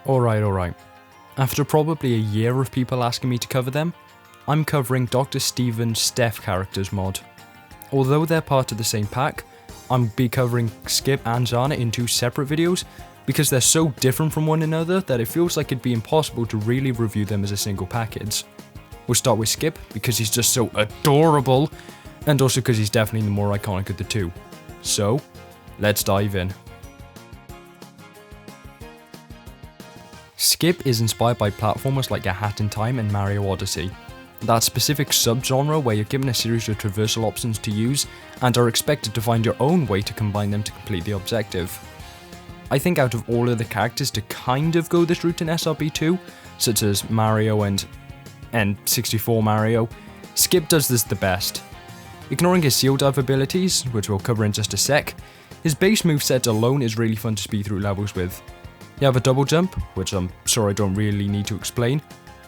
Alright. After probably a year of people asking me to cover them, I'm covering DrStephen's StephChars mod. Although they're part of the same pack, I'll be covering Skip and Jana in two separate videos because they're so different from one another that it feels like it'd be impossible to really review them as a single package. We'll start with Skip because he's just so adorable, and also because he's definitely the more iconic of the two. So, let's dive in. Skip is inspired by platformers like A Hat in Time and Mario Odyssey. That specific subgenre where you're given a series of traversal options to use and are expected to find your own way to combine them to complete the objective. I think out of all of the characters to kind of go this route in SRB2, such as Mario and N64 Mario, Skip does this the best. Ignoring his seal dive abilities, which we'll cover in just a sec, his base moveset alone is really fun to speed through levels with. You have a double jump, which I'm sure I don't really need to explain,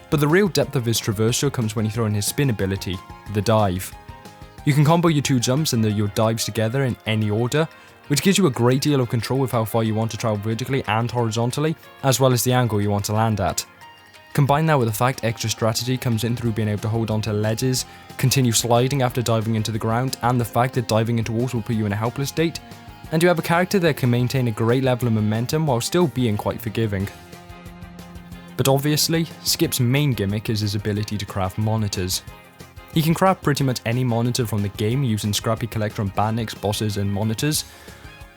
but the real depth of his traversal comes when you throw in his spin ability, the dive. You can combo your two jumps and your dives together in any order, which gives you a great deal of control with how far you want to travel vertically and horizontally, as well as the angle you want to land at. Combine that with the fact extra strategy comes in through being able to hold onto ledges, continue sliding after diving into the ground, and the fact that diving into walls will put you in a helpless state, and you have a character that can maintain a great level of momentum while still being quite forgiving. But obviously, Skip's main gimmick is his ability to craft monitors. He can craft pretty much any monitor from the game using Scrappy Collector and Bandits, bosses and monitors.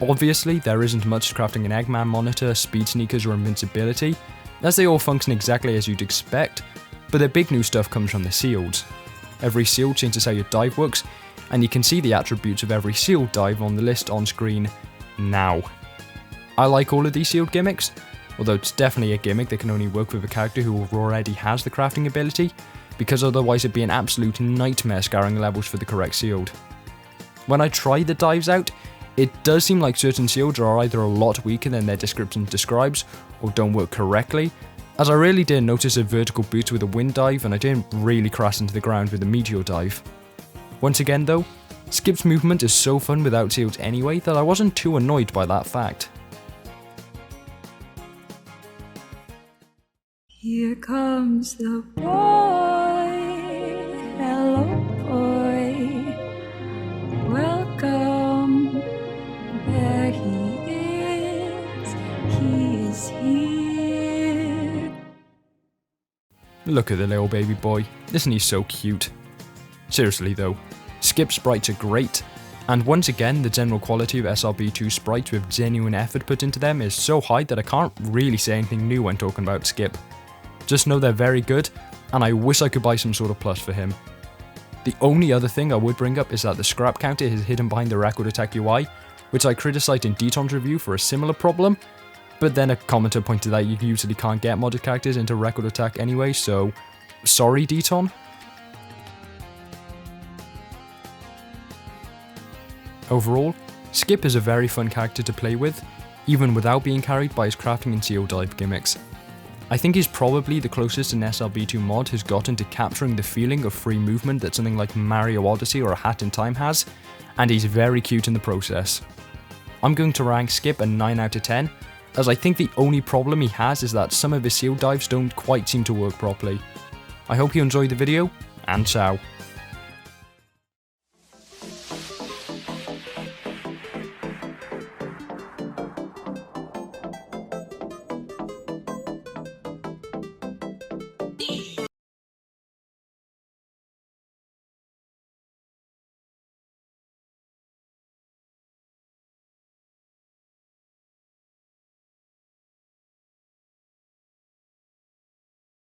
Obviously, there isn't much crafting an Eggman monitor, Speed Sneakers or Invincibility, as they all function exactly as you'd expect, but the big new stuff comes from the seals. Every seal changes how your dive works, and you can see the attributes of every sealed dive on the list on screen now. I like all of these sealed gimmicks, although it's definitely a gimmick that can only work with a character who already has the crafting ability, because otherwise it'd be an absolute nightmare scouring levels for the correct sealed. When I try the dives out, it does seem like certain sealed are either a lot weaker than their description describes, or don't work correctly, as I really did notice a vertical boost with a wind dive and I didn't really crash into the ground with a meteor dive. Once again though, Skip's movement is so fun without seals anyway that I wasn't too annoyed by that fact. Here comes the boy, hello boy, welcome, there he is here. Look at the little baby boy, isn't he so cute? Seriously though, Skip's sprites are great, and once again the general quality of SRB2 sprites with genuine effort put into them is so high that I can't really say anything new when talking about Skip. Just know they're very good, and I wish I could buy some sort of plus for him. The only other thing I would bring up is that the scrap counter is hidden behind the record attack UI, which I criticised in Deton's review for a similar problem, but then a commenter pointed out you usually can't get modded characters into record attack anyway, so sorry Deton. Overall, Skip is a very fun character to play with, even without being carried by his crafting and seal dive gimmicks. I think he's probably the closest an SRB2 mod has gotten to capturing the feeling of free movement that something like Mario Odyssey or A Hat in Time has, and he's very cute in the process. I'm going to rank Skip a 9 out of 10, as I think the only problem he has is that some of his seal dives don't quite seem to work properly. I hope you enjoyed the video, and ciao.